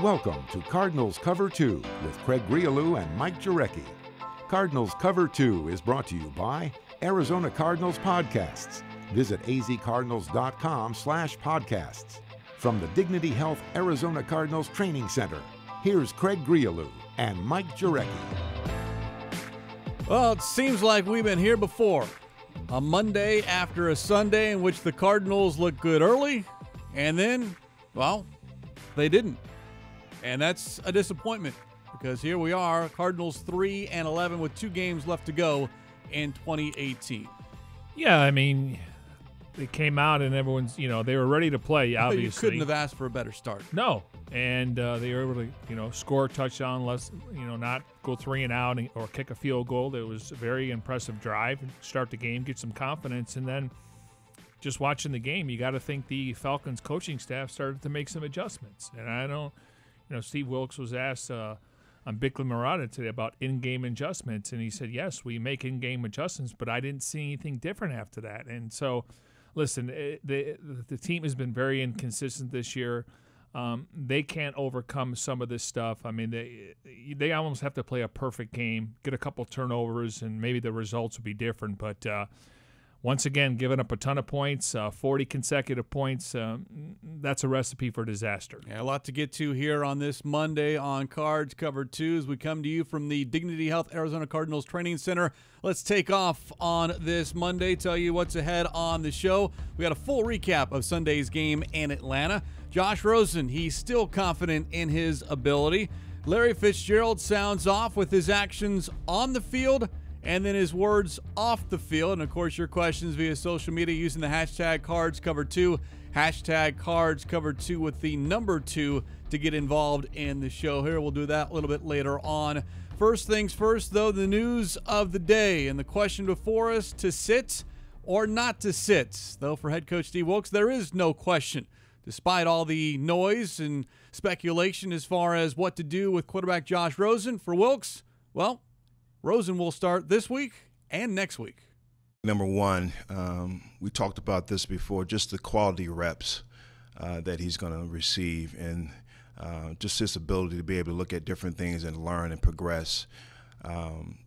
Welcome to Cardinals Cover 2 with Craig Grialou and Mike Jurecki. Cardinals Cover 2 is brought to you by Arizona Cardinals Podcasts. Visit azcardinals.com/podcasts. From the Dignity Health Arizona Cardinals Training Center, here's Craig Grialou and Mike Jurecki. Well, it seems like we've been here before. A Monday after a Sunday in which the Cardinals looked good early, and then, well, they didn't. And that's a disappointment because here we are, Cardinals 3-11 with 2 games left to go in 2018. Yeah, I mean, they came out and everyone's, they were ready to play, obviously. You couldn't have asked for a better start. No, and they were able to, score a touchdown, not go 3 and out or kick a field goal. It was a very impressive drive, start the game, get some confidence, and then just watching the game, you got to think the Falcons coaching staff started to make some adjustments. And I don't, Steve Wilks was asked on Bickley Murata today about in-game adjustments, and he said, yes, we make in-game adjustments, but I didn't see anything different after that. And so, listen, the team has been very inconsistent this year. They can't overcome some of this stuff. I mean, they almost have to play a perfect game, get a couple turnovers, and maybe the results will be different. But once again, giving up a ton of points, 40 consecutive points, that's a recipe for disaster. Yeah, a lot to get to here on this Monday on Cards Cover 2 as we come to you from the Dignity Health Arizona Cardinals Training Center. Let's take off on this Monday, tell you what's ahead on the show. We got a full recap of Sunday's game in Atlanta. Josh Rosen, he's still confident in his ability. Larry Fitzgerald sounds off with his actions on the field and then his words off the field. And, of course, your questions via social media using the hashtag CardsCover2, hashtag CardsCover2 with the number 2 to get involved in the show here. We'll do that a little bit later on. First things first, though, the news of the day and the question before us, to sit or not to sit. Though for head coach Steve Wilks, there is no question. Despite all the noise and speculation as far as what to do with quarterback Josh Rosen, for Wilks, well, Rosen will start this week and next week. Number one, we talked about this before, just the quality reps that he's going to receive and just his ability to be able to look at different things and learn and progress.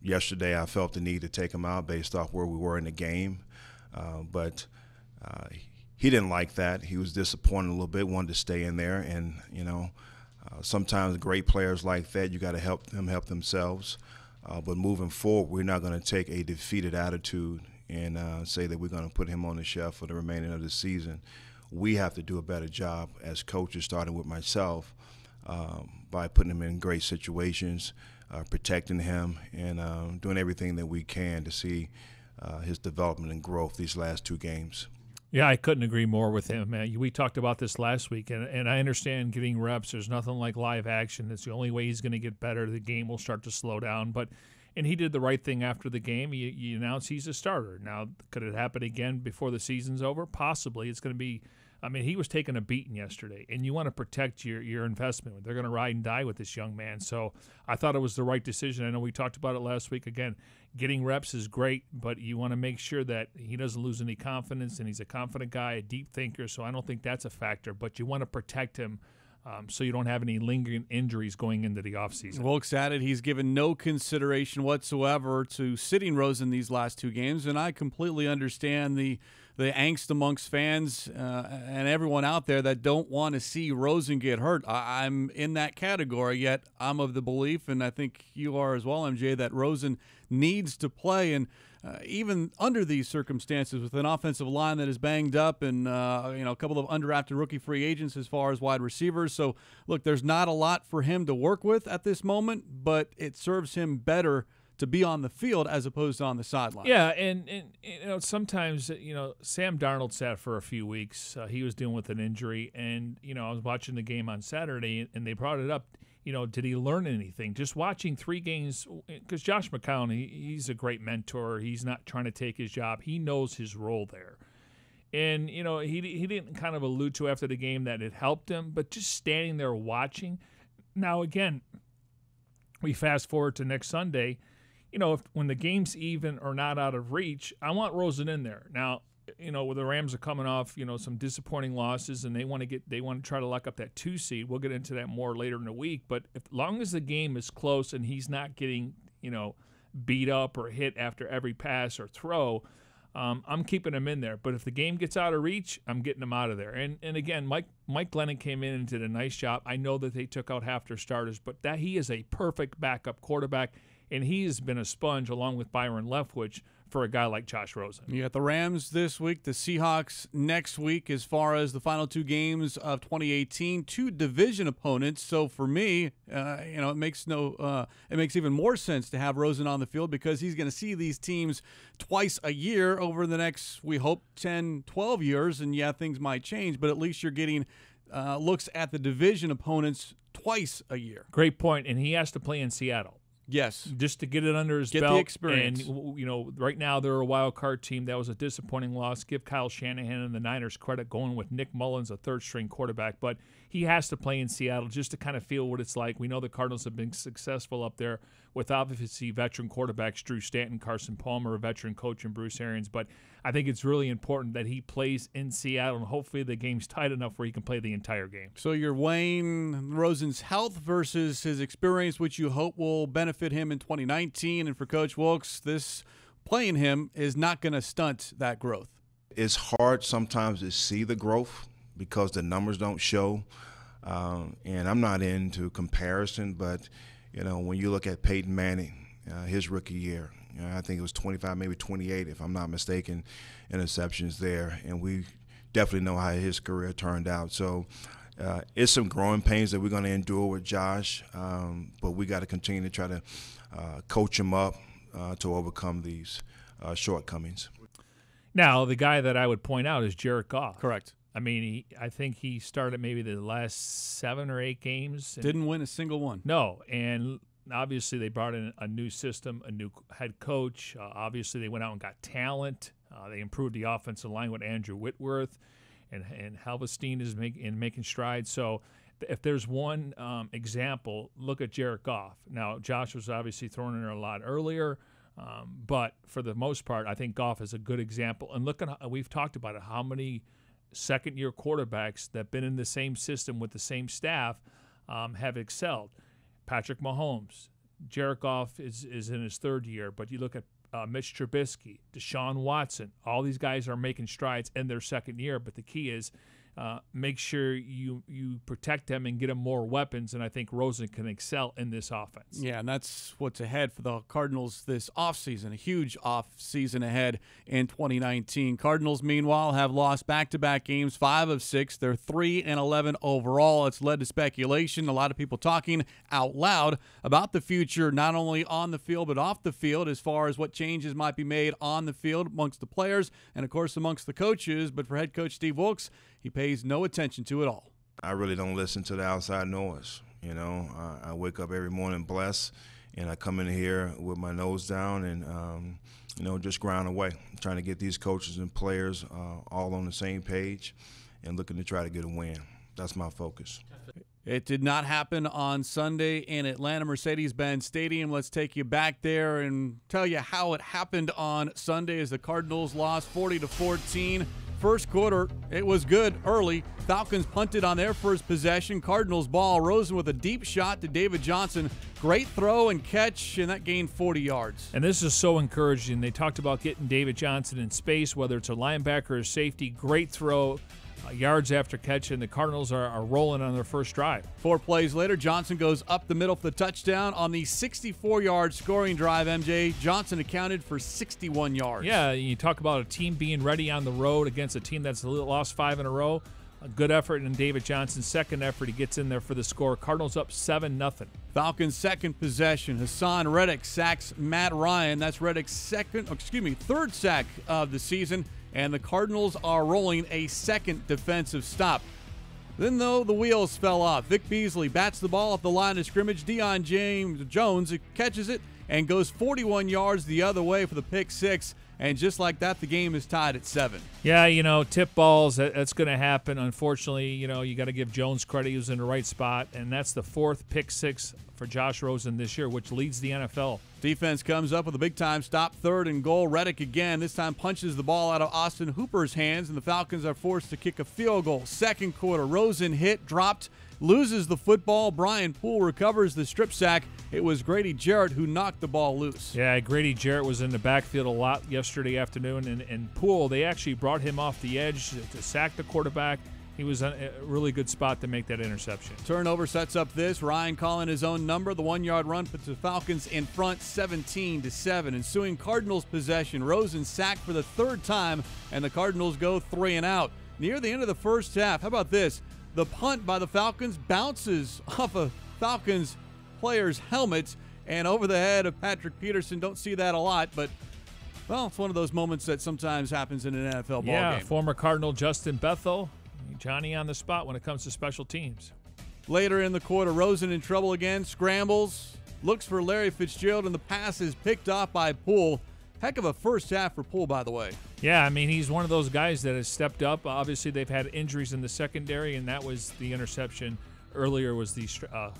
Yesterday, I felt the need to take him out based off where we were in the game, but he didn't like that. He was disappointed a little bit, wanted to stay in there. And, sometimes great players like that, you got to help them help themselves. But moving forward, we're not going to take a defeated attitude and say that we're going to put him on the shelf for the remaining of the season. We have to do a better job as coaches, starting with myself, by putting him in great situations, protecting him, and doing everything that we can to see his development and growth these last 2 games. Yeah, I couldn't agree more with him, man. We talked about this last week, and I understand getting reps. There's nothing like live action. It's the only way he's going to get better. The game will start to slow down. And he did the right thing after the game. He announced he's a starter. Now, could it happen again before the season's over? Possibly. It's going to be – I mean, he was taking a beating yesterday, and you want to protect your investment. They're going to ride and die with this young man. So I thought it was the right decision. I know we talked about it last week. Again, getting reps is great, but you want to make sure that he doesn't lose any confidence, and he's a confident guy, a deep thinker, so I don't think that's a factor. But you want to protect him so you don't have any lingering injuries going into the offseason. Wilks added he's given no consideration whatsoever to sitting Rosen these last 2 games, and I completely understand the angst amongst fans and everyone out there that don't want to see Rosen get hurt. I'm in that category, yet I'm of the belief, and I think you are as well, MJ, that Rosen needs to play. And even under these circumstances, with an offensive line that is banged up and a couple of undrafted rookie free agents as far as wide receivers. So, look, there's not a lot for him to work with at this moment, but it serves him better to be on the field as opposed to on the sideline. Yeah, and sometimes, Sam Darnold sat for a few weeks. He was dealing with an injury, and, I was watching the game on Saturday, and they brought it up, did he learn anything? Just watching 3 games, because Josh McCown, he's a great mentor. He's not trying to take his job. He knows his role there. And, he didn't kind of allude to after the game that it helped him, but just standing there watching. Now, again, we fast forward to next Sunday. When the game's even or not out of reach, I want Rosen in there. Now, where the Rams are coming off, some disappointing losses, and they want to try to lock up that 2 seed. We'll get into that more later in the week. But as long as the game is close and he's not getting, beat up or hit after every pass or throw, I'm keeping him in there. But if the game gets out of reach, I'm getting him out of there. And again, Mike Glennon came in and did a nice job. I know that they took out half their starters, but that he is a perfect backup quarterback, and he has been a sponge along with Byron Leftwich for a guy like Josh Rosen. You got the Rams this week, the Seahawks next week as far as the final 2 games of 2018, 2 division opponents. So for me, it makes even more sense to have Rosen on the field because he's going to see these teams twice a year over the next, we hope, 10, 12 years. And yeah, things might change, but at least you're getting looks at the division opponents twice a year. Great point. And he has to play in Seattle. Yes. Just to get it under his belt. Get the experience. And, right now they're a wild card team. That was a disappointing loss. Give Kyle Shanahan and the Niners credit going with Nick Mullins, a third-string quarterback. But he has to play in Seattle just to kind of feel what it's like. We know the Cardinals have been successful up there with obviously veteran quarterbacks, Drew Stanton, Carson Palmer, a veteran coach, and Bruce Arians. But I think it's really important that he plays in Seattle, and hopefully the game's tight enough where he can play the entire game. So you're weighing Rosen's health versus his experience, which you hope will benefit him in 2019. And for Coach Wilkes, this playing him is not going to stunt that growth. It's hard sometimes to see the growth because the numbers don't show. And I'm not into comparison, but, when you look at Peyton Manning, his rookie year, I think it was 25, maybe 28, if I'm not mistaken, interceptions there. And we definitely know how his career turned out. So it's some growing pains that we're going to endure with Josh, but we got to continue to try to coach him up to overcome these shortcomings. Now, the guy that I would point out is Jared Goff. Correct. I mean, I think he started maybe the last 7 or 8 games. Didn't win a single one. No, and obviously they brought in a new system, a new head coach. Obviously they went out and got talent. They improved the offensive line with Andrew Whitworth, and Halverstein is making strides. So if there's one example, look at Jared Goff. Now, Josh was obviously thrown in there a lot earlier, but for the most part, I think Goff is a good example. And look at we've talked about it, how many second-year quarterbacks that have been in the same system with the same staff have excelled. Patrick Mahomes, Jared Goff is in his 3rd year, but you look at Mitch Trubisky, Deshaun Watson, all these guys are making strides in their 2nd year, but the key is make sure you protect them and get them more weapons, and I think Rosen can excel in this offense. Yeah, and that's what's ahead for the Cardinals this offseason, a huge offseason ahead in 2019. Cardinals, meanwhile, have lost back-to-back games, 5 of 6. They're 3-11 overall. It's led to speculation, a lot of people talking out loud about the future, not only on the field but off the field, as far as what changes might be made on the field amongst the players and, of course, amongst the coaches. But for head coach Steve Wilkes, he pays no attention to it all. I really don't listen to the outside noise. I wake up every morning blessed, and I come in here with my nose down and, just grind away, trying to get these coaches and players all on the same page and looking to try to get a win. That's my focus. It did not happen on Sunday in Atlanta Mercedes-Benz Stadium. Let's take you back there and tell you how it happened on Sunday as the Cardinals lost 40-14. First quarter, it was good early. Falcons punted on their first possession. Cardinals ball. Rosen with a deep shot to David Johnson. Great throw and catch, and that gained 40 yards. And this is so encouraging. They talked about getting David Johnson in space, whether it's a linebacker or safety. Great throw. Yards after catch, and the Cardinals are rolling on their first drive. 4 plays later, Johnson goes up the middle for the touchdown. On the 64-yard scoring drive, MJ, Johnson accounted for 61 yards. Yeah, you talk about a team being ready on the road against a team that's lost 5 in a row. A good effort in David Johnson's second effort. He gets in there for the score. Cardinals up 7-0. Falcons' second possession. Hassan Reddick sacks Matt Ryan. That's Reddick's third sack of the season. And the Cardinals are rolling a second defensive stop. Then, though, the wheels fell off. Vic Beasley bats the ball off the line of scrimmage. Deion James Jones catches it and goes 41 yards the other way for the pick 6. And just like that, the game is tied at 7. Yeah, tip balls, that's going to happen. Unfortunately, you got to give Jones credit. He was in the right spot. And that's the 4th pick 6 for Josh Rosen this year, which leads the NFL Defense comes up with a big-time stop, 3rd and goal. Reddick again, this time punches the ball out of Austin Hooper's hands, and the Falcons are forced to kick a field goal. Second quarter, Rosen hit, dropped, loses the football. Brian Poole recovers the strip sack. It was Grady Jarrett who knocked the ball loose. Yeah, Grady Jarrett was in the backfield a lot yesterday afternoon, and Poole, they actually brought him off the edge to sack the quarterback. He was in a really good spot to make that interception. Turnover sets up this. Ryan calling his own number. The 1-yard run puts the Falcons in front 17-7. Ensuing Cardinals possession. Rosen sacked for the 3rd time, and the Cardinals go 3 and out. Near the end of the first half, how about this? The punt by the Falcons bounces off a Falcons player's helmet and over the head of Patrick Peterson. Don't see that a lot, but, well, it's one of those moments that sometimes happens in an NFL ballgame. Yeah, former Cardinal Justin Bethel. Johnny on the spot when it comes to special teams. Later in the quarter, Rosen in trouble again, scrambles, looks for Larry Fitzgerald, and the pass is picked off by Poole. Heck of a first half for Poole, by the way. Yeah, I mean, he's one of those guys that has stepped up. Obviously, they've had injuries in the secondary, and that was the interception. Earlier was the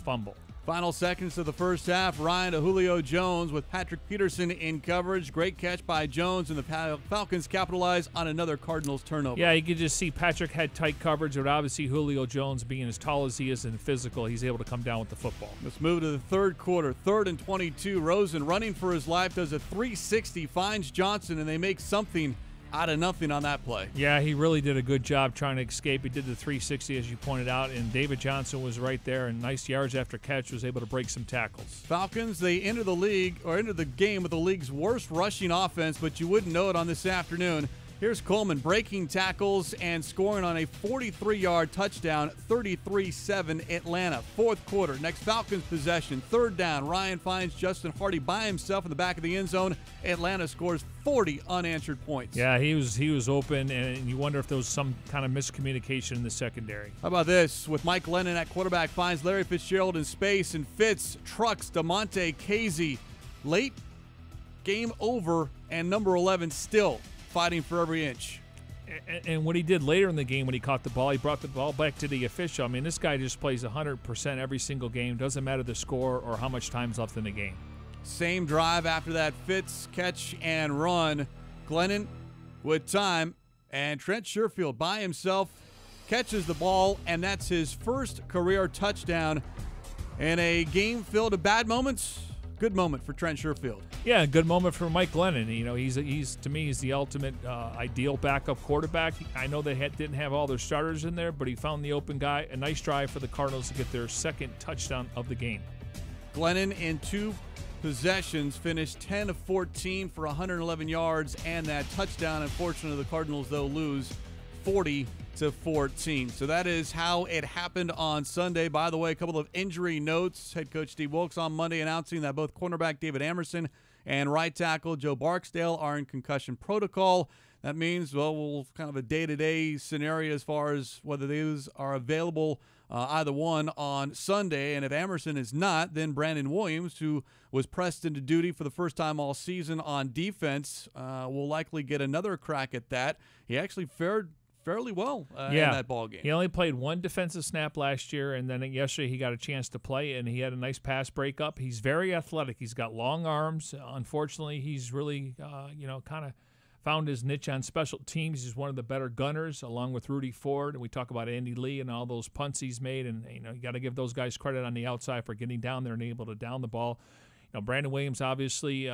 fumble. Final seconds of the first half, Ryan to Julio Jones with Patrick Peterson in coverage. Great catch by Jones, and the Falcons capitalize on another Cardinals turnover. Yeah, you could just see Patrick had tight coverage, but obviously Julio Jones, being as tall as he is and physical, he's able to come down with the football. Let's move to the third quarter. 3rd and 22. Rosen running for his life, does a 360, finds Johnson, and they make something out of nothing on that play. Yeah, he really did a good job trying to escape. He did the 360, as you pointed out, and David Johnson was right there, and nice yards after catch, was able to break some tackles. Falcons, they enter the game with the league's worst rushing offense, but you wouldn't know it on this afternoon. Here's Coleman breaking tackles and scoring on a 43-yard touchdown, 33-7 Atlanta. Fourth quarter, next Falcons possession, 3rd down. Ryan finds Justin Hardy by himself in the back of the end zone. Atlanta scores 40 unanswered points. Yeah, he was open, and you wonder if there was some kind of miscommunication in the secondary. How about this? With Mike Glennon at quarterback, finds Larry Fitzgerald in space, and Fitz trucks DeMonte Casey. Late, game over, and number 11 still fighting for every inch. And what he did later in the game when he caught the ball, he brought the ball back to the official. I mean, this guy just plays 100% every single game. Doesn't matter the score or how much time's left in the game. Same drive after that, Fitz catch and run. Glennon with time, and Trent Sherfield by himself catches the ball, and that's his first career touchdown in a game filled with bad moments. Good moment for Trent Sherfield. Yeah, good moment for Mike Glennon. You know, he's to me, he's the ultimate ideal backup quarterback. I know they didn't have all their starters in there, but he found the open guy. A nice drive for the Cardinals to get their 2nd touchdown of the game. Glennon in 2 possessions finished 10 of 14 for 111 yards and that touchdown. Unfortunately, the Cardinals, though, lose 40-14. So that is how it happened on Sunday. By the way, a couple of injury notes. Head coach Steve Wilkes on Monday announcing that both cornerback David Amerson and right tackle Joe Barksdale are in concussion protocol. That means, well, we'll kind of a day-to-day scenario as far as whether these are available, either one, on Sunday. And if Amerson is not, then Brandon Williams, who was pressed into duty for the first time all season on defense, will likely get another crack at that. He actually fared fairly well in that ball game. He only played 1 defensive snap last year, and then yesterday he got a chance to play, and he had a nice pass breakup. He's very athletic. He's got long arms. Unfortunately, he's really, kind of found his niche on special teams. He's one of the better gunners, along with Rudy Ford. And we talk about Andy Lee and all those punts he's made, and you got to give those guys credit on the outside for getting down there and able to down the ball. Brandon Williams, obviously,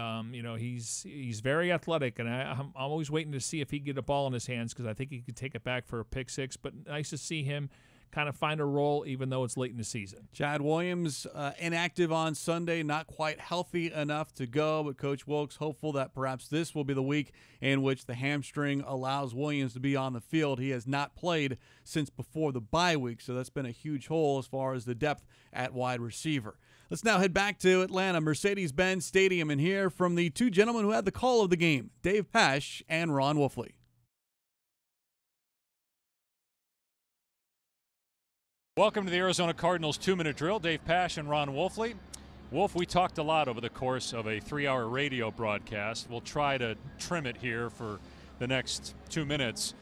he's very athletic, and I'm always waiting to see if he can get a ball in his hands because I think he could take it back for a pick six. But nice to see him kind of find a role, even though it's late in the season. Chad Williams inactive on Sunday, not quite healthy enough to go, but Coach Wilkes hopeful that perhaps this will be the week in which the hamstring allows Williams to be on the field. He has not played since before the bye week, so that's been a huge hole as far as the depth at wide receiver. Let's now head back to Atlanta, Mercedes-Benz Stadium, and hear from the 2 gentlemen who had the call of the game, Dave Pasch and Ron Wolfley. Welcome to the Arizona Cardinals 2-minute drill. Dave Pasch and Ron Wolfley. Wolf, we talked a lot over the course of a 3-hour radio broadcast. We'll try to trim it here for the next 2 minutes.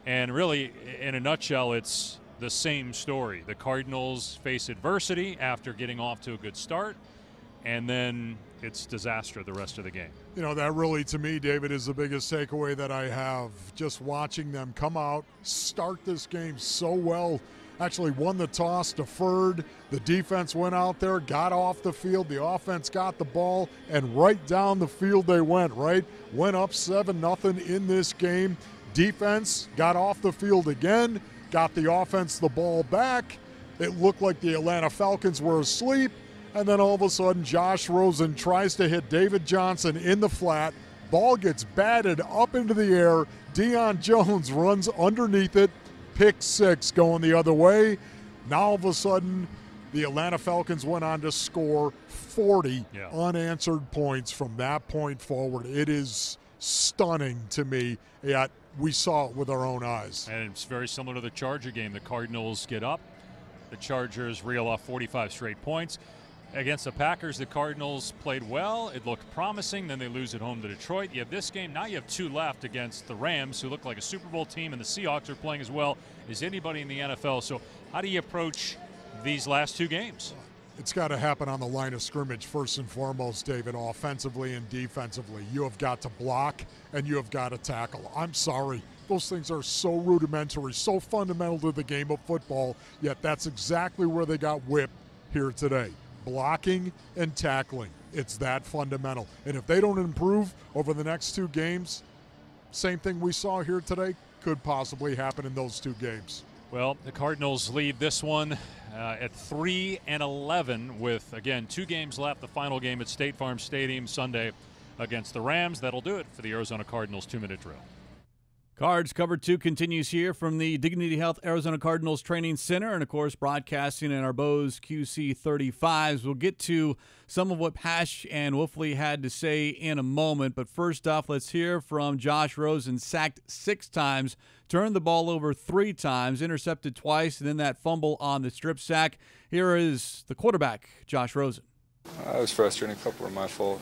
And really, in a nutshell, it's the same story. The Cardinals face adversity after getting off to a good start, and then it's disaster the rest of the game. You know, that really, to me, David, is the biggest takeaway that I have. Just watching them come out, start this game so well. Actually won the toss, deferred. The defense went out there, got off the field. The offense got the ball, and right down the field they went, right? Went up 7-0 in this game. Defense got off the field again, got the offense the ball back. It looked like the Atlanta Falcons were asleep, and then all of a sudden Josh Rosen tries to hit David Johnson in the flat. Ball gets batted up into the air. Deion Jones runs underneath it. Pick 6 going the other way. Now all of a sudden, the Atlanta Falcons went on to score 40 unanswered points from that point forward. It is stunning to me, yet we saw it with our own eyes. And it's very similar to the Charger game. The Cardinals get up. The Chargers reel off 45 straight points. Against the Packers, the Cardinals played well. It looked promising. Then they lose at home to Detroit. You have this game. Now you have 2 left against the Rams, who look like a Super Bowl team, and the Seahawks are playing as well as anybody in the NFL. So how do you approach these last 2 games? It's got to happen on the line of scrimmage first and foremost, David, offensively and defensively. You have got to block and you have got to tackle. I'm sorry. Those things are so rudimentary, so fundamental to the game of football, yet that's exactly where they got whipped here today. Blocking and tackling. It's that fundamental. And if they don't improve over the next 2 games, same thing we saw here today could possibly happen in those 2 games. Well, the Cardinals lead this one at 3-11 with, again, 2 games left. The final game at State Farm Stadium Sunday against the Rams. That'll do it for the Arizona Cardinals 2-minute drill. Cards Cover 2 continues here from the Dignity Health Arizona Cardinals Training Center and, of course, broadcasting in our Bose QC35s. We'll get to some of what Pash and Wolfley had to say in a moment. But first off, let's hear from Josh Rosen. Sacked 6 times, turned the ball over 3 times, intercepted twice, and then that fumble on the strip sack. Here is the quarterback, Josh Rosen. I was frustrated. A couple were my fault.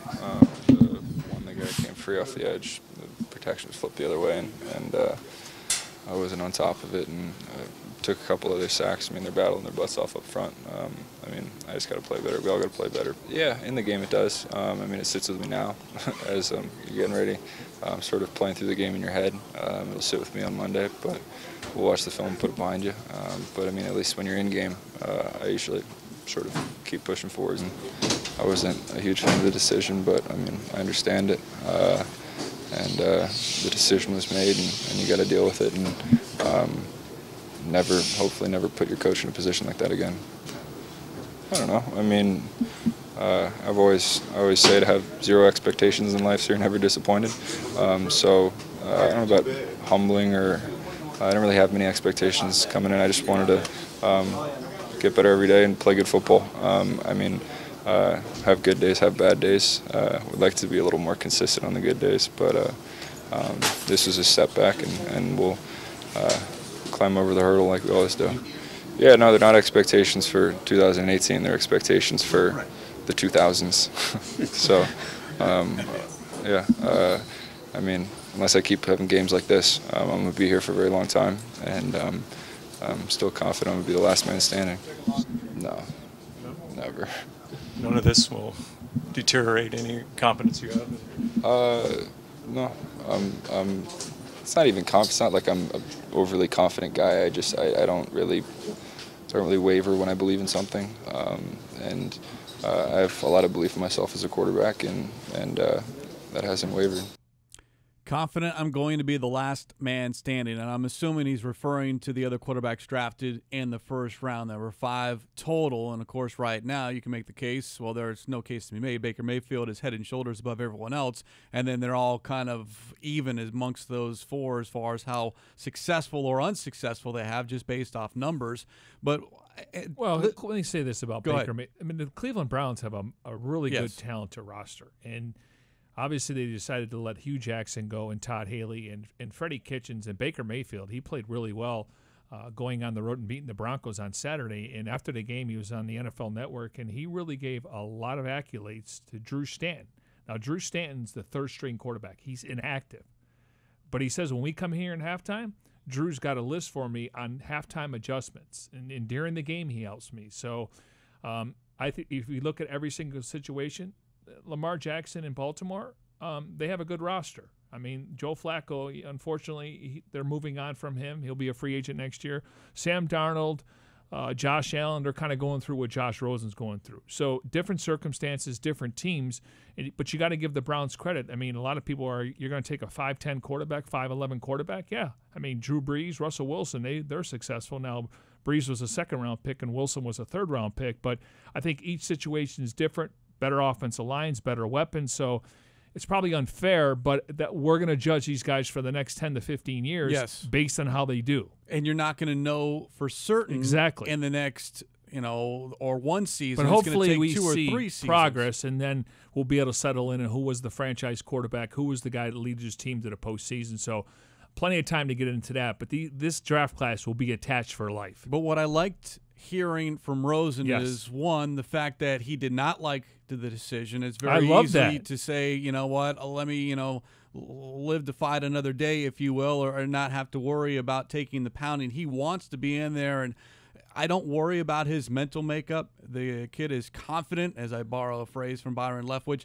The guy came free off the edge. The protection was flipped the other way, and I wasn't on top of it, and took a couple other sacks. I mean, they're battling their butts off up front. I mean, I just got to play better. We all got to play better. Yeah, in the game it does. I mean, it sits with me now as you're getting ready. Sort of playing through the game in your head. It'll sit with me on Monday, but we'll watch the film and put it behind you. But, I mean, at least when you're in game, I usually sort of keep pushing forwards. And I wasn't a huge fan of the decision, but, I mean, I understand it. And the decision was made, and you got to deal with it, and hopefully never put your coach in a position like that again. I don't know. I mean, I always say to have 0 expectations in life so you're never disappointed. So I don't know about humbling, or I don't really have many expectations coming in. I just wanted to get better every day and play good football. I mean, have good days, have bad days. Would like to be a little more consistent on the good days, but this was a setback, and we'll climb over the hurdle like we always do. Yeah, no, they're not expectations for 2018. They're expectations for the 2000s. So, yeah, I mean, unless I keep having games like this, I'm going to be here for a very long time, and I'm still confident I'm going to be the last man standing. No, never. None of this will deteriorate any confidence you have? No, it's not even it's not like I'm an overly confident guy. I don't really waver when I believe in something, and I have a lot of belief in myself as a quarterback, and that hasn't wavered. Confident I'm going to be the last man standing, and I'm assuming he's referring to the other quarterbacks drafted in the first round. There were 5 total, and of course right now you can make the case, well, there's no case to be made. Baker Mayfield is head and shoulders above everyone else, and then they're all kind of even amongst those 4 as far as how successful or unsuccessful they have just based off numbers. But well, let me say this about Baker. Ahead. I mean, the Cleveland Browns have a really good talented roster, and obviously, they decided to let Hugh Jackson go and Todd Haley and Freddie Kitchens and Baker Mayfield. He played really well going on the road and beating the Broncos on Saturday. And after the game, he was on the NFL Network, and he really gave a lot of accolades to Drew Stanton. Now, Drew Stanton's the 3rd-string quarterback. He's inactive. But he says, when we come here in halftime, Drew's got a list for me on halftime adjustments. And during the game, he helps me. So I think if you look at every single situation, Lamar Jackson in Baltimore, they have a good roster. I mean, Joe Flacco, unfortunately, they're moving on from him. He'll be a free agent next year. Sam Darnold, Josh Allen, they're kind of going through what Josh Rosen's going through. So different circumstances, different teams, but you got to give the Browns credit. I mean, a lot of people you're going to take a 5'10 quarterback, 5'11 quarterback? Yeah. I mean, Drew Brees, Russell Wilson, they're successful. Now, Brees was a second-round pick and Wilson was a third-round pick, but I think each situation is different. Better offensive lines, better weapons, so it's probably unfair, but that we're going to judge these guys for the next 10 to 15 years based on how they do. And you're not going to know for certain in the next, or one season. But hopefully it's we two or see three seasons. Progress, and then we'll be able to settle in on who was the franchise quarterback, who was the guy that leads his team to the postseason. So plenty of time to get into that. But this draft class will be attached for life. But what I liked hearing from Rosen is, one, the fact that he did not like the decision. It's very easy to say, you know what, let me, live to fight another day, if you will, or not have to worry about taking the pounding. He wants to be in there, and I don't worry about his mental makeup. The kid is confident, as I borrow a phrase from Byron Leftwich.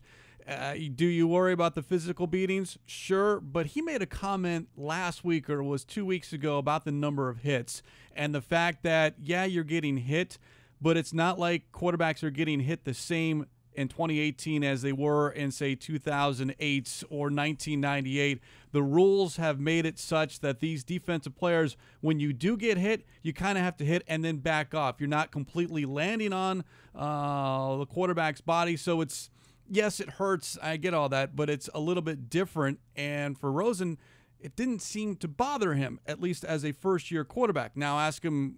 Do you worry about the physical beatings? Sure, but he made a comment last week or it was 2 weeks ago about the number of hits and the fact that, you're getting hit, but it's not like quarterbacks are getting hit the same in 2018 as they were in, say, 2008 or 1998. The rules have made it such that these defensive players, when you do get hit, you kind of have to hit and then back off. You're not completely landing on the quarterback's body, so it's, yes, it hurts. I get all that, but it's a little bit different. And for Rosen, it didn't seem to bother him, at least as a first-year quarterback. Now ask him,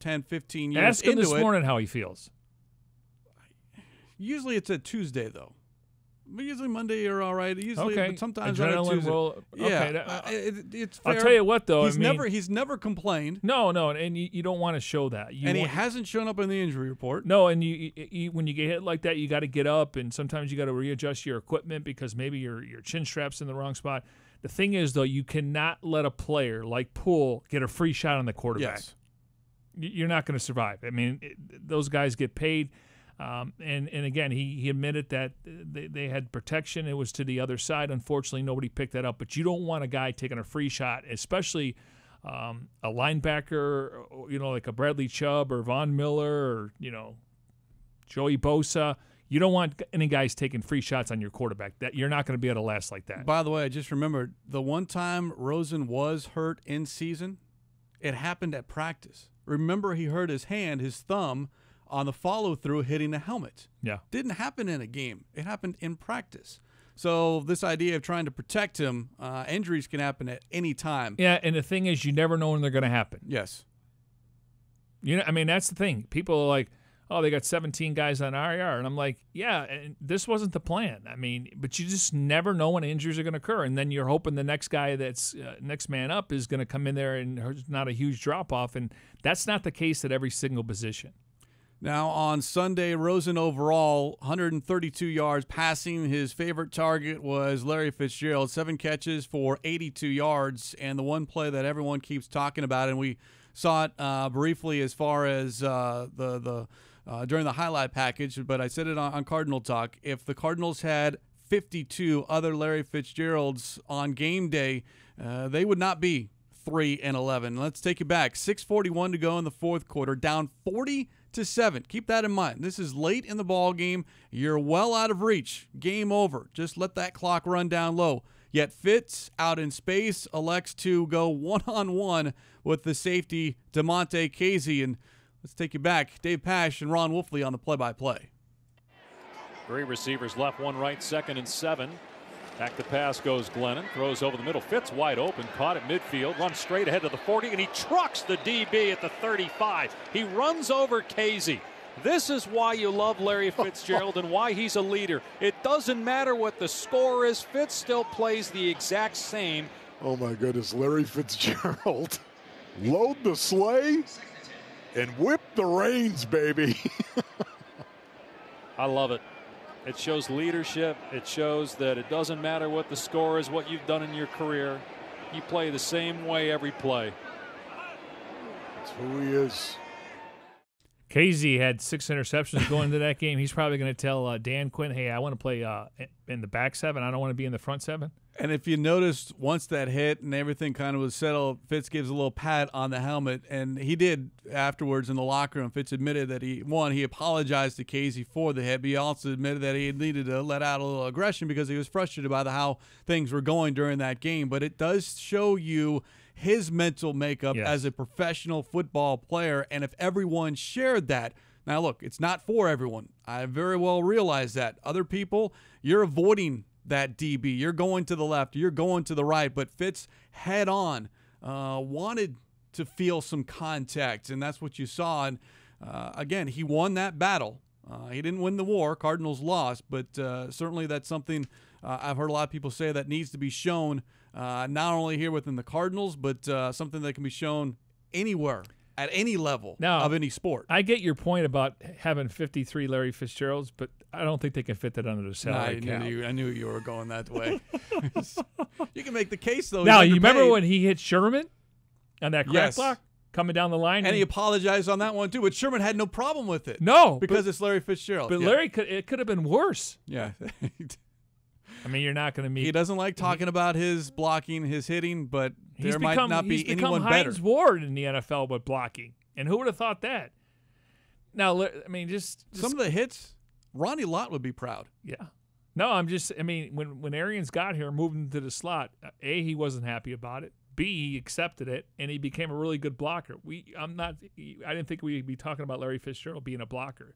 10, 15 years Ask him into this morning how he feels. Usually it's a Tuesday, though. But usually Monday you're all right. Usually, but sometimes adrenaline on a Tuesday. roll. It's fair. I'll tell you what, though. He's never complained. No, and you don't want to show that. He hasn't shown up in the injury report. No, and you when you get hit like that, you got to get up, and sometimes you got to readjust your equipment because maybe your chin strap's in the wrong spot. The thing is, though, you cannot let a player like Poole get a free shot on the quarterback. Yes. You're not going to survive. I mean, those guys get paid. And again, he admitted that they had protection. It was to the other side. Unfortunately, nobody picked that up. But you don't want a guy taking a free shot, especially a linebacker, like a Bradley Chubb or Von Miller or, Joey Bosa. You don't want any guys taking free shots on your quarterback. That you're not going to be able to last like that. By the way, I just remembered the one time Rosen was hurt in season, it happened at practice. Remember, he hurt his thumb, on the follow-through hitting the helmet. Yeah. Didn't happen in a game. It happened in practice. So this idea of trying to protect him, injuries can happen at any time. Yeah, and the thing is, you never know when they're going to happen. Yes. That's the thing. People are like, oh, they got 17 guys on IR. And I'm like, yeah, and this wasn't the plan. But you just never know when injuries are going to occur. And then you're hoping the next guy that's next man up is going to come in there and there's not a huge drop-off. And that's not the case at every single position. Now, on Sunday, Rosen overall, 132 yards passing. His favorite target was Larry Fitzgerald, 7 catches for 82 yards. And the one play that everyone keeps talking about, and we saw it briefly as far as during the highlight package, but I said it on Cardinal Talk. If the Cardinals had 52 other Larry Fitzgeralds on game day, they would not be 3-11. Let's take it back. 6:41 to go in the fourth quarter, down 40-7. Keep that in mind. This is late in the ball game. You're well out of reach. Game over. Just let that clock run down low. Yet Fitz, out in space, elects to go one-on-one with the safety DeMonte Casey. And let's take you back. Dave Pasch and Ron Wolfley on the play-by-play. 3 receivers left, 1 right, 2nd and 7. Back to pass goes Glennon. Throws over the middle. Fitz wide open. Caught at midfield. Runs straight ahead to the 40. And he trucks the DB at the 35. He runs over Casey. This is why you love Larry Fitzgerald and why he's a leader. It doesn't matter what the score is. Fitz still plays the exact same. Oh, my goodness. Larry Fitzgerald. Load the sleigh and whip the reins, baby. I love it. It shows leadership. It shows that it doesn't matter what the score is, what you've done in your career. You play the same way every play. That's who he is. KZ had 6 interceptions going into that game. He's probably going to tell Dan Quinn, hey, I want to play in the back 7. I don't want to be in the front 7. And if you noticed, once that hit and everything kind of was settled, Fitz gives a little pat on the helmet, and he did afterwards in the locker room. Fitz admitted that he apologized to Casey for the hit, but he also admitted that he needed to let out a little aggression because he was frustrated by how things were going during that game. But it does show you his mental makeup as a professional football player, and if everyone shared that. Now, look, it's not for everyone. I very well realize that. Other people, you're avoiding that DB. You're going to the left. You're going to the right. But Fitz head on wanted to feel some contact, and that's what you saw. And, again, he won that battle. He didn't win the war. Cardinals lost. But certainly that's something I've heard a lot of people say that needs to be shown, not only here within the Cardinals, but something that can be shown anywhere at any level of any sport. I get your point about having 53 Larry Fitzgeralds, but I don't think they can fit that under the salary cap. I knew you were going that way. You can make the case, though. Now, you remember when he hit Sherman on that crack block coming down the line? And he apologized on that one, too. But Sherman had no problem with it. No. Because it's Larry Fitzgerald. But Larry, it could have been worse. Yeah. I mean, you're not going to meet. He doesn't like talking about his blocking, his hitting, but there might not be anyone better. He's become Hines Ward in the NFL with blocking, and who would have thought that? Now, I mean, just some of the hits, Ronnie Lott would be proud. Yeah. No, I mean, when Arians got here, moved into the slot, A, he wasn't happy about it. B, he accepted it, and he became a really good blocker. I didn't think we'd be talking about Larry Fitzgerald being a blocker.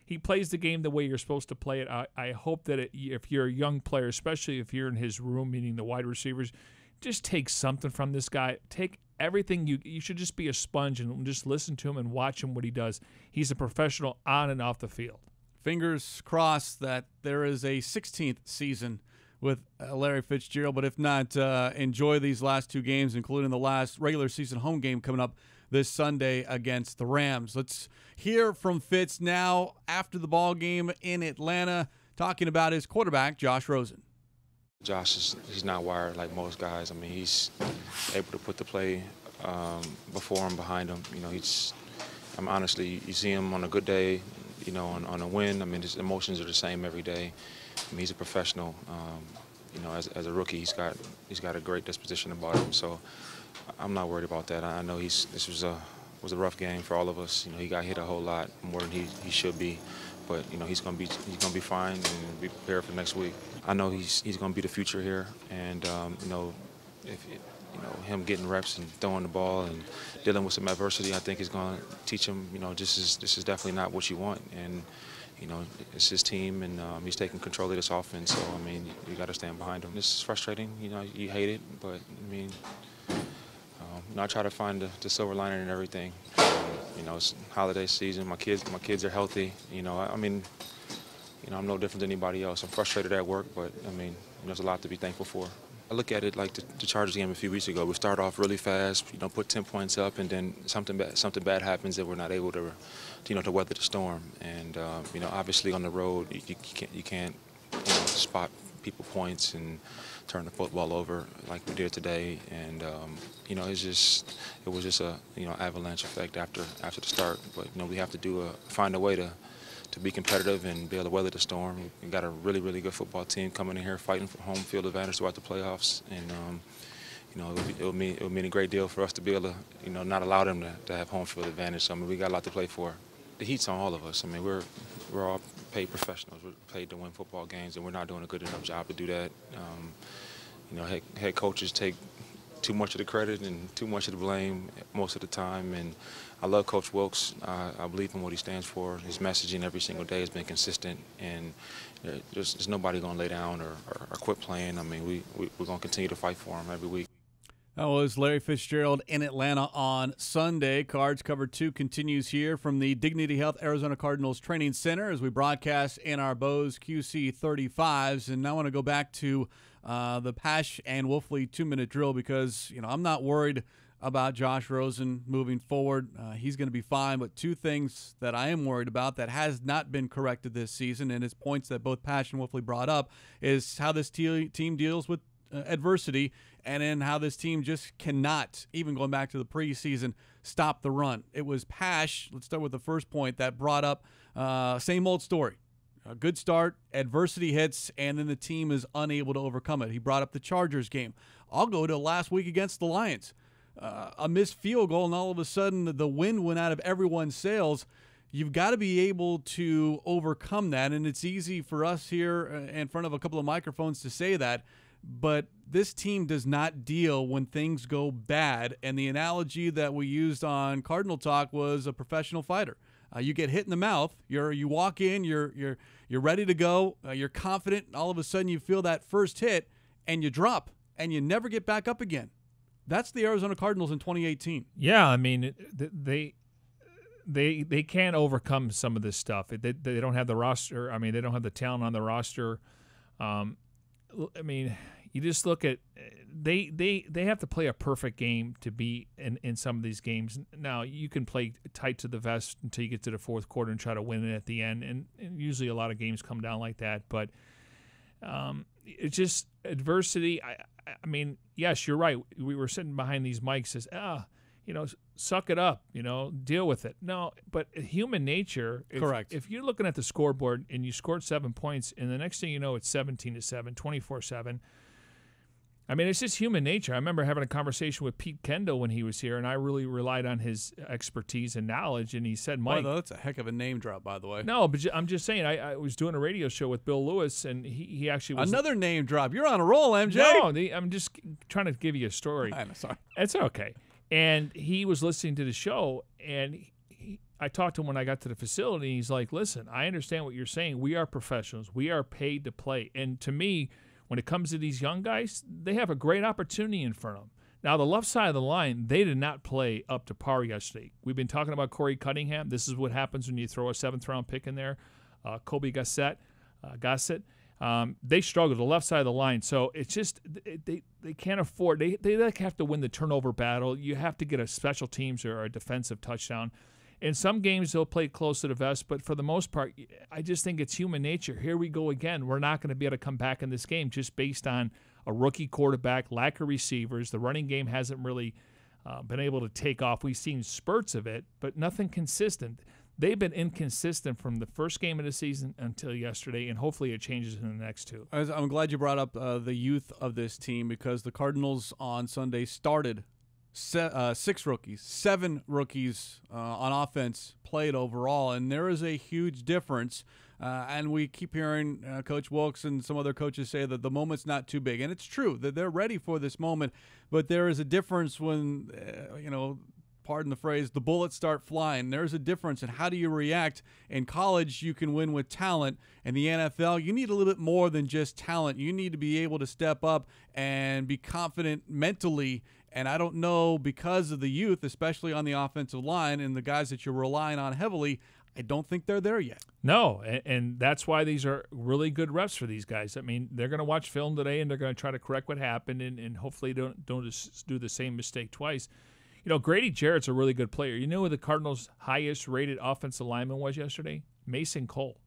He plays the game the way you're supposed to play it. I hope that if you're a young player, especially if you're in his room, meaning the wide receivers, just take something from this guy. Take everything. You should just be a sponge and just listen to him and watch him what he does. He's a professional on and off the field. Fingers crossed that there is a 16th season with Larry Fitzgerald, but if not, enjoy these last 2 games, including the last regular season home game coming up this Sunday against the Rams. Let's hear from Fitz now after the ball game in Atlanta, talking about his quarterback, Josh Rosen. Josh, he's not wired like most guys. I mean, he's able to put the play before him, behind him. You know, honestly, you see him on a good day, you know, on a win. I mean, his emotions are the same every day. I mean, he's a professional. You know, as a rookie, he's got a great disposition about him. So I'm not worried about that. I know this was a rough game for all of us. You know, he got hit a whole lot more than he should be, but you know he's gonna be fine and be prepared for next week. I know he's gonna be the future here, and you know, him getting reps and throwing the ball and dealing with some adversity, I think is gonna teach him. You know, this is definitely not what you want, and you know it's his team, and he's taking control of this offense. So I mean, you got to stand behind him. This is frustrating. You know, you hate it, but I mean. You know, I try to find the silver lining in everything. You know, it's holiday season. My kids are healthy. You know, I mean, you know, I'm no different than anybody else. I'm frustrated at work, but I mean, there's a lot to be thankful for. I look at it like the Chargers game a few weeks ago. We start off really fast, you know, put 10 points up, and then something bad happens that we're not able to weather the storm. And you know, obviously on the road, you can't spot people points and turn the football over like we did today. And you know, it was just a avalanche effect after the start. But you know, we have to find a way to be competitive and be able to weather the storm. We've got a really, really good football team coming in here fighting for home field advantage throughout the playoffs. And you know, it would mean a great deal for us to be able to not allow them to have home field advantage. So I mean, we got a lot to play for. The heat's on all of us. I mean, we're all paid professionals. We're paid to win football games, and we're not doing a good enough job to do that. You know, head coaches take too much of the credit and too much of the blame most of the time. And I love Coach Wilkes. I believe in what he stands for. His messaging every single day has been consistent, and there's nobody going to lay down or quit playing. I mean, we're going to continue to fight for him every week. That was Larry Fitzgerald in Atlanta on Sunday. Cards Cover 2 continues here from the Dignity Health Arizona Cardinals Training Center as we broadcast in our Bose QC35s. And now I want to go back to the Pash and Wolfley 2-minute drill because, I'm not worried about Josh Rosen moving forward. He's going to be fine, but 2 things that I am worried about that has not been corrected this season, and it's points that both Pash and Wolfley brought up, is how this team deals with adversity and in how this team just cannot, even going back to the preseason, stop the run. It was Pash, let's start with the first point, that brought up same old story. A good start, adversity hits, and then the team is unable to overcome it. He brought up the Chargers game. I'll go to last week against the Lions. A missed field goal, and all of a sudden the wind went out of everyone's sails. You've got to be able to overcome that, and it's easy for us here in front of a couple of microphones to say that, but this team does not deal when things go bad, and the analogy that we used on Cardinal Talk was a professional fighter. You get hit in the mouth, you walk in, you're ready to go, you're confident, and all of a sudden you feel that first hit, and you drop, and you never get back up again. That's the Arizona Cardinals in 2018. Yeah, I mean, they can't overcome some of this stuff. They don't have the roster. I mean, they don't have the talent on the roster. I mean, you just look at they have to play a perfect game to be in some of these games. Now, you can play tight to the vest until you get to the fourth quarter and try to win it at the end, and usually a lot of games come down like that. But it's just adversity. I mean, yes, you're right. We were sitting behind these mics as, suck it up, deal with it. No, but human nature. Correct. If you're looking at the scoreboard and you scored 7 points, and the next thing you know, it's 17-7, 24-7. I mean, it's just human nature. I remember having a conversation with Pete Kendall when he was here, and I really relied on his expertise and knowledge. And he said, "Mike, well, that's a heck of a name drop, by the way." No, but I'm just saying. I was doing a radio show with Bill Lewis, and he actually was another name drop. You're on a roll, MJ. No, I'm just trying to give you a story. I'm sorry. It's okay. And he was listening to the show, and I talked to him when I got to the facility. And he's like, "Listen, I understand what you're saying. We are professionals. We are paid to play. And to me, when it comes to these young guys, they have a great opportunity in front of them." Now, the left side of the line, they did not play up to par yesterday. We've been talking about Corey Cunningham. This is what happens when you throw a 7th-round pick in there. Kobe Gossett. They struggled the left side of the line. So it's just they can't afford. They have to win the turnover battle. You have to get a special teams or a defensive touchdown. In some games, they'll play close to the vest, but for the most part, I just think it's human nature. Here we go again. We're not going to be able to come back in this game just based on a rookie quarterback, lack of receivers. The running game hasn't really been able to take off. We've seen spurts of it, but nothing consistent. They've been inconsistent from the first game of the season until yesterday, and hopefully it changes in the next two. I'm glad you brought up the youth of this team, because the Cardinals on Sunday started 6 rookies, 7 rookies on offense played overall, and there is a huge difference. And we keep hearing Coach Wilkes and some other coaches say that the moment's not too big, and it's true that they're ready for this moment, but there is a difference when, pardon the phrase, the bullets start flying. There's a difference in how do you react. In college, you can win with talent. In the NFL, you need a little bit more than just talent. You need to be able to step up and be confident mentally. And I don't know, because of the youth, especially on the offensive line and the guys that you're relying on heavily, I don't think they're there yet. No, and that's why these are really good reps for these guys. I mean, they're going to watch film today, and they're going to try to correct what happened, and hopefully don't just do the same mistake twice. Grady Jarrett's a really good player. You know who the Cardinals' highest-rated offensive lineman was yesterday? Mason Cole.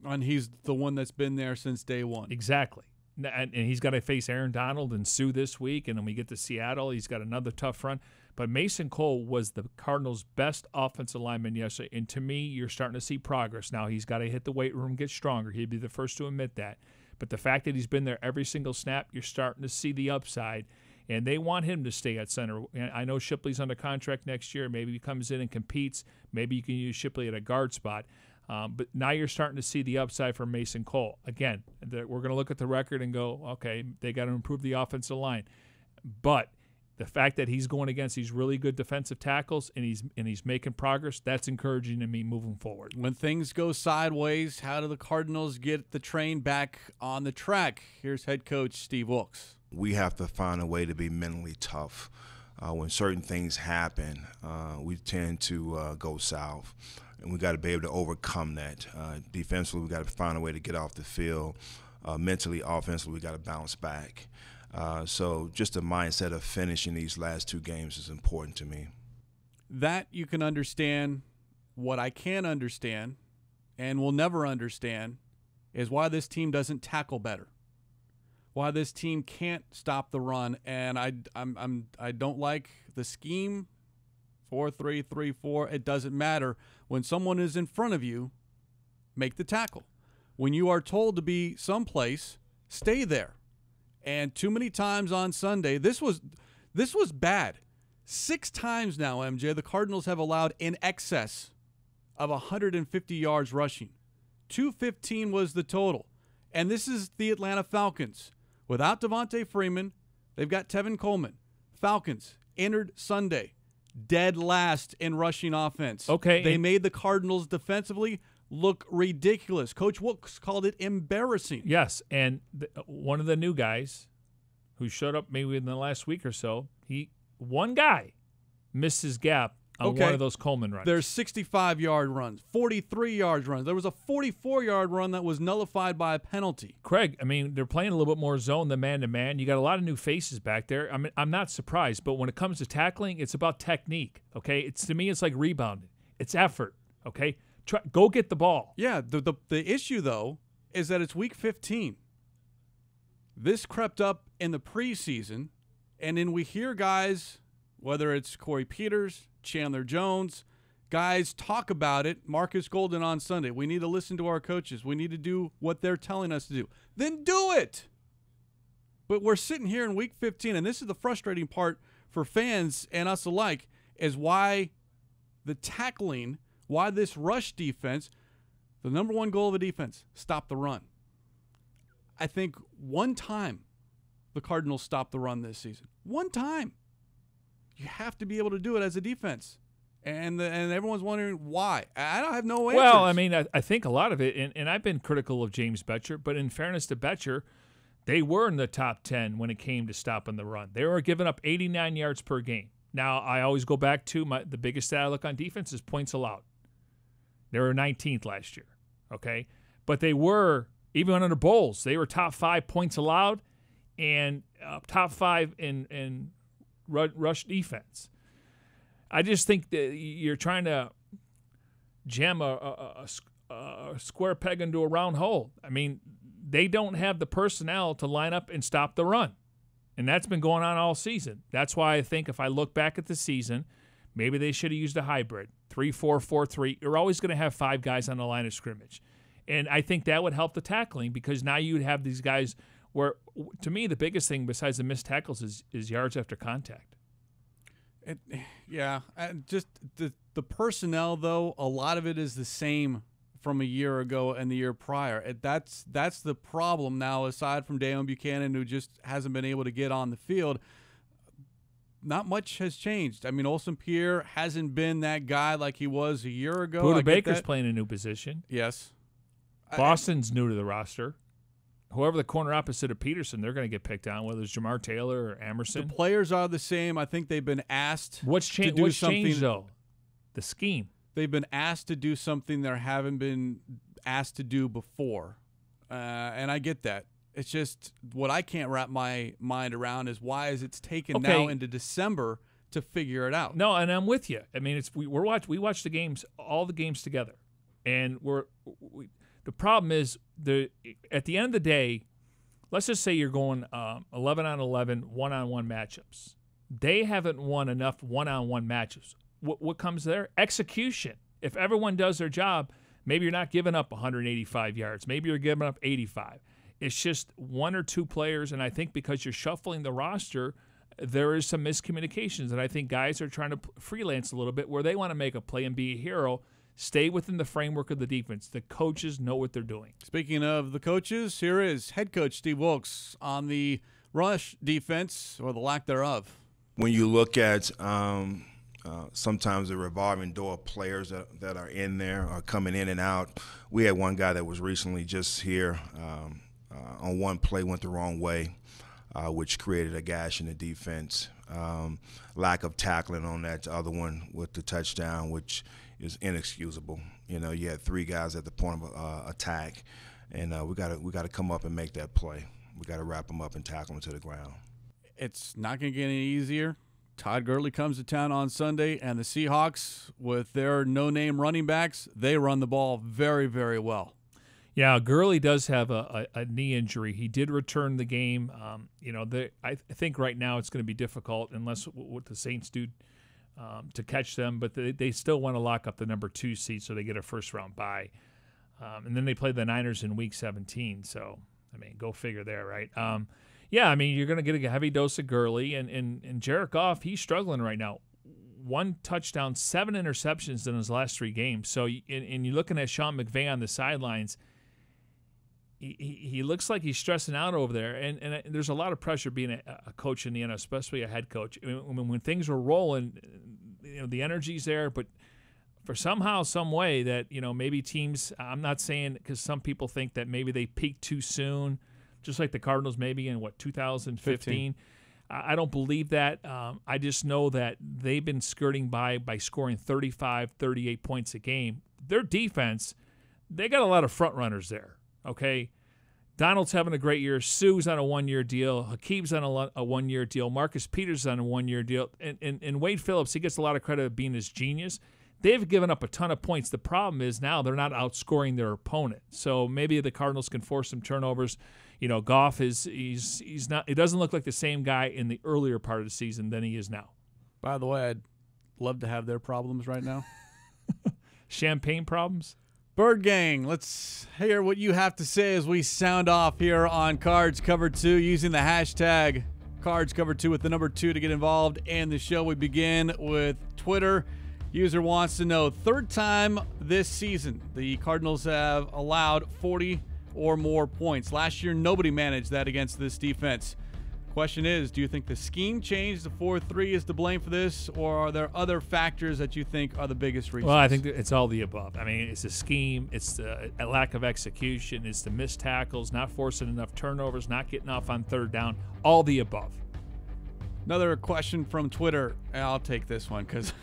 And he's the one that's been there since day one. Exactly. And he's got to face Aaron Donald and Sue this week, and then we get to Seattle. He's got another tough run. But Mason Cole was the Cardinals' best offensive lineman yesterday, and to me, you're starting to see progress. Now, he's got to hit the weight room, get stronger. He'd be the first to admit that. But the fact that he's been there every single snap, you're starting to see the upside, and they want him to stay at center. I know Shipley's under contract next year. Maybe he comes in and competes. Maybe you can use Shipley at a guard spot. But now you're starting to see the upside for Mason Cole. Again, we're going to look at the record and go, okay, they got to improve the offensive line. But the fact that he's going against these really good defensive tackles and he's making progress, that's encouraging to me moving forward. When things go sideways, how do the Cardinals get the train back on the track? Here's head coach Steve Wilkes. We have to find a way to be mentally tough. When certain things happen, we tend to go south. And we got to be able to overcome that. Defensively, we got to find a way to get off the field. Mentally, offensively, we got to bounce back. So just the mindset of finishing these last 2 games is important to me. That you can understand. What I can't understand and will never understand is why this team doesn't tackle better. why this team can't stop the run. And I don't like the scheme 4-3-3-4. It doesn't matter. When someone is in front of you, make the tackle. When you are told to be someplace, stay there. And too many times on Sunday, this was bad. 6 times now, MJ, the Cardinals have allowed in excess of 150 yards rushing. 215 was the total. And this is the Atlanta Falcons. Without Devontae Freeman, they've got Tevin Coleman. Falcons entered Sunday dead last in rushing offense. Okay. They made the Cardinals defensively look ridiculous. Coach Wilkes called it embarrassing. Yes, and one of the new guys who showed up maybe in the last week or so, one guy missed his gap on one of those Coleman runs. There's 65-yard runs, 43-yard runs. There was a 44-yard run that was nullified by a penalty. Craig, I mean, they're playing a little bit more zone than man-to-man. You got a lot of new faces back there. I mean, I'm not surprised, but when it comes to tackling, it's about technique, okay? To me, it's like rebounding. It's effort, okay? Go get the ball. Yeah, the issue, though, is that it's week 15. This crept up in the preseason, and then we hear guys, whether it's Corey Peters, Chandler Jones, guys talk about it. Marcus Golden on Sunday. We need to listen to our coaches. We need to do what they're telling us to do. Then do it. But we're sitting here in week 15, and this is the frustrating part for fans and us alike, is why the tackling, why this rush defense, the number one goal of a defense, stop the run. I think one time the Cardinals stopped the run this season. One time. You have to be able to do it as a defense. And everyone's wondering why. I don't have no answers. Well, I mean, I think a lot of it, and I've been critical of James Betcher, but in fairness to Betcher, they were in the top 10 when it came to stopping the run. They were giving up 89 yards per game. Now, I always go back to the biggest stat I look on defense is points allowed. They were 19th last year, okay? But they were, even under Bowles, they were top 5 points allowed and top 5 in rush defense. I just think that you're trying to jam a square peg into a round hole. I mean, they don't have the personnel to line up and stop the run. And that's been going on all season. That's why I think if I look back at the season, maybe they should have used a hybrid, 3-4-4-3. You're always going to have 5 guys on the line of scrimmage. And I think that would help the tackling because now you'd have these guys where, to me, the biggest thing besides the missed tackles is yards after contact. Just the personnel, though, a lot of it is the same from a year ago and the year prior. That's the problem now, aside from Dayon Buchanan, who just hasn't been able to get on the field. Not much has changed. I mean, Olsen Pierre hasn't been that guy like he was a year ago. Buda Baker's playing a new position. Yes. Boston's new to the roster. Whoever the corner opposite of Peterson, they're going to get picked on, whether it's Jamar Taylor or Emerson. The players are the same. I think they've been asked What's to do something. Changed, though? The scheme. They've been asked to do something they haven't been asked to do before. And I get that. It's just what I can't wrap my mind around is why is it's taken now into December to figure it out. No, and I'm with you. I mean, we watch the games, all the games together, and the problem is at the end of the day, let's just say you're going 11-on-11, one-on-one matchups. They haven't won enough one-on-one matchups. What comes there? Execution. If everyone does their job, maybe you're not giving up 185 yards. Maybe you're giving up 85. It's just 1 or 2 players, and I think because you're shuffling the roster, there is some miscommunications, and I think guys are trying to freelance a little bit where they want to make a play and be a hero. Stay within the framework of the defense. The coaches know what they're doing. Speaking of the coaches, here is head coach Steve Wilkes on the rush defense, or the lack thereof. When you look at sometimes the revolving door of players that are in there are coming in and out. We had one guy that was recently just here on one play, went the wrong way, which created a gash in the defense. Lack of tackling on that other one with the touchdown, which is inexcusable. You know, you had 3 guys at the point of attack, and we got to come up and make that play. We got to wrap them up and tackle them to the ground. It's not going to get any easier. Todd Gurley comes to town on Sunday, and the Seahawks, with their no-name running backs, they run the ball very, very well. Yeah, Gurley does have a knee injury. He did return the game. I think right now it's going to be difficult unless what the Saints do to catch them, but they still want to lock up the number 2 seed so they get a first-round bye. And then they play the Niners in Week 17, so, I mean, go figure there, right? You're going to get a heavy dose of Gurley, and Jared Goff, he's struggling right now. 1 touchdown, 7 interceptions in his last 3 games. So, and you're looking at Sean McVay on the sidelines, he looks like he's stressing out over there, and there's a lot of pressure being a coach in the NFL, especially a head coach. I mean, when things are rolling, the energy's there, but for somehow, some way that maybe teams. I'm not saying because some people think that maybe they peaked too soon, just like the Cardinals maybe in 2015. I don't believe that. I just know that they've been skirting by scoring 35, 38 points a game. Their defense, they got a lot of front runners there. Okay, Donald's having a great year. Sue's on a 1-year deal. Hakeem's on a 1-year deal. Marcus Peters is on a 1-year deal. And Wade Phillips, he gets a lot of credit of being his genius. They've given up a ton of points. The problem is now they're not outscoring their opponent. So maybe the Cardinals can force some turnovers. Goff he's not. It doesn't look like the same guy in the earlier part of the season than he is now. By the way, I'd love to have their problems right now. Champagne problems. Bird Gang, let's hear what you have to say as we sound off here on Cards Cover 2 using the hashtag Cards Cover 2 with the number 2 to get involved in the show. We begin with Twitter. User wants to know, 3rd time this season the Cardinals have allowed 40 or more points. Last year, nobody managed that against this defense. Question is, do you think the scheme change, the 4-3 is to blame for this, or are there other factors that you think are the biggest reasons? Well, I think it's all the above. I mean, it's the scheme, it's the lack of execution, it's the missed tackles, not forcing enough turnovers, not getting off on 3rd down, all the above. Another question from Twitter. I'll take this one because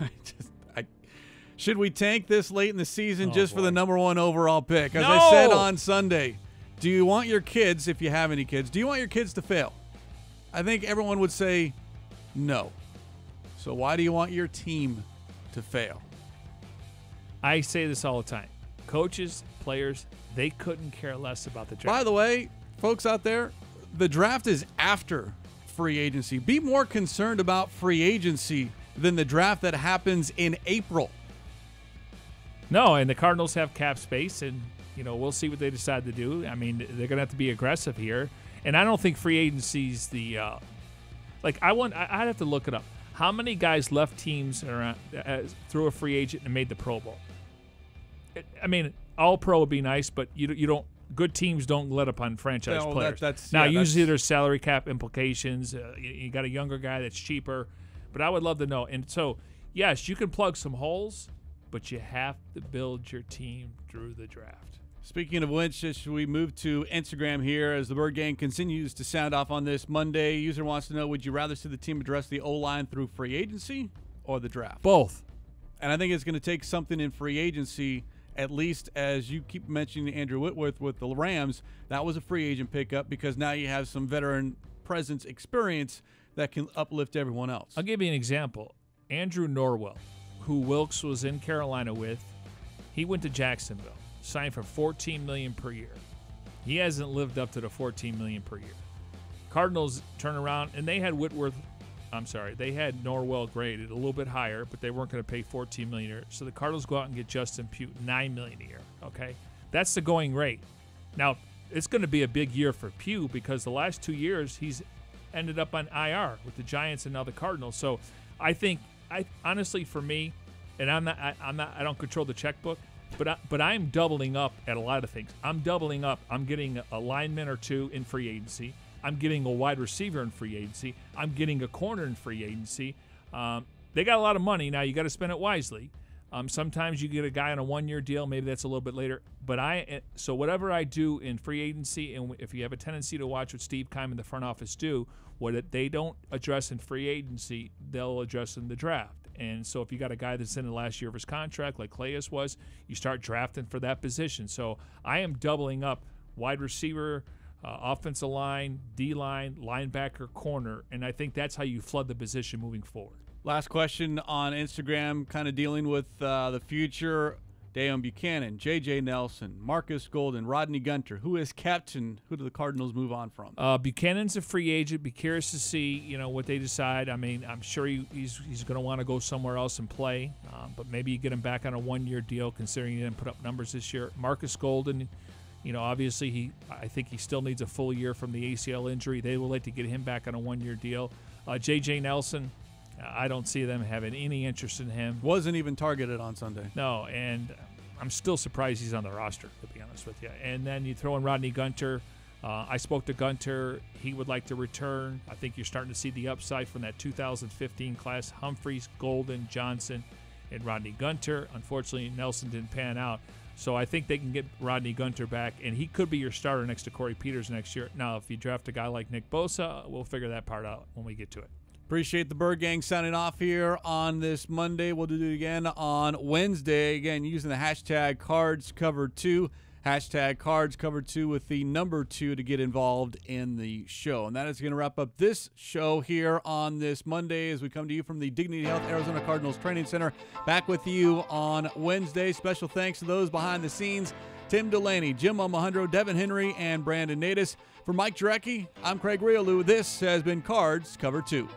should we tank this late in the season for the number 1 overall pick? As I said on Sunday, do you want your kids, if you have any kids, do you want your kids to fail? I think everyone would say no. So why do you want your team to fail? I say this all the time. Coaches, players, they couldn't care less about the draft. By the way, folks out there, the draft is after free agency. Be more concerned about free agency than the draft that happens in April. No, and the Cardinals have cap space, and we'll see what they decide to do. I mean, they're going to have to be aggressive here. And I don't think free agency's the I'd have to look it up. How many guys left teams through a free agent and made the Pro Bowl? I mean, all pro would be nice, but you don't. Good teams don't let up on franchise players. Usually there's salary cap implications. You got a younger guy that's cheaper, but I would love to know. And so, yes, you can plug some holes, but you have to build your team through the draft. Speaking of which, should we move to Instagram here as the Bird Gang continues to sound off on this Monday? User wants to know, would you rather see the team address the O-line through free agency or the draft? Both. And I think it's going to take something in free agency, at least as you keep mentioning Andrew Whitworth with the Rams. That was a free agent pickup because now you have some veteran presence experience that can uplift everyone else. I'll give you an example. Andrew Norwell, who Wilkes was in Carolina with, he went to Jacksonville. Signed for $14 million per year. He hasn't lived up to the $14 million per year. Cardinals turn around and they had they had Norwell graded a little bit higher, but they weren't going to pay $14 million a year. So the Cardinals go out and get Justin Pugh, $9 million a year. Okay, that's the going rate. Now it's going to be a big year for Pugh because the last 2 years he's ended up on IR with the Giants and now the Cardinals. So I think, honestly, for me, and I don't control the checkbook. But I'm doubling up at a lot of things. I'm doubling up. I'm getting a lineman or 2 in free agency. I'm getting a wide receiver in free agency. I'm getting a corner in free agency. They got a lot of money. Now you got to spend it wisely. Sometimes you get a guy on a 1-year deal. Maybe that's a little bit later. But so whatever I do in free agency, and if you have a tendency to watch what Steve Keim and the front office do, what they don't address in free agency, they'll address in the draft. And so if you got a guy that's in the last year of his contract, like Calais was, you start drafting for that position. So I am doubling up wide receiver, offensive line, D-line, linebacker, corner, and I think that's how you flood the position moving forward. Last question on Instagram, kind of dealing with the future. Dejon Buchanan, J.J. Nelson, Marcus Golden, Rodney Gunter. Who is captain? Who do the Cardinals move on from? Buchanan's a free agent. Be curious to see, what they decide. I mean, I'm sure he's going to want to go somewhere else and play, but maybe you get him back on a one-year deal, considering he didn't put up numbers this year. Marcus Golden, obviously I think he still needs a full year from the ACL injury. They will like to get him back on a one-year deal. J.J. Nelson, I don't see them having any interest in him. Wasn't even targeted on Sunday. No, and I'm still surprised he's on the roster, to be honest with you. And then you throw in Rodney Gunter. I spoke to Gunter. He would like to return. I think you're starting to see the upside from that 2015 class. Humphreys, Golden, Johnson, and Rodney Gunter. Unfortunately, Nelson didn't pan out. So I think they can get Rodney Gunter back, and he could be your starter next to Corey Peters next year. Now, if you draft a guy like Nick Bosa, we'll figure that part out when we get to it. Appreciate the Bird Gang signing off here on this Monday. We'll do it again on Wednesday. Again, using the hashtag CardsCover2. Hashtag CardsCover2 with the number 2 to get involved in the show. And that is going to wrap up this show here on this Monday as we come to you from the Dignity Health Arizona Cardinals Training Center. Back with you on Wednesday. Special thanks to those behind the scenes. Tim Delaney, Jim Almohandro, Devin Henry, and Brandon Natus. For Mike Jurecki, I'm Craig Grialou. This has been Cards Cover 2.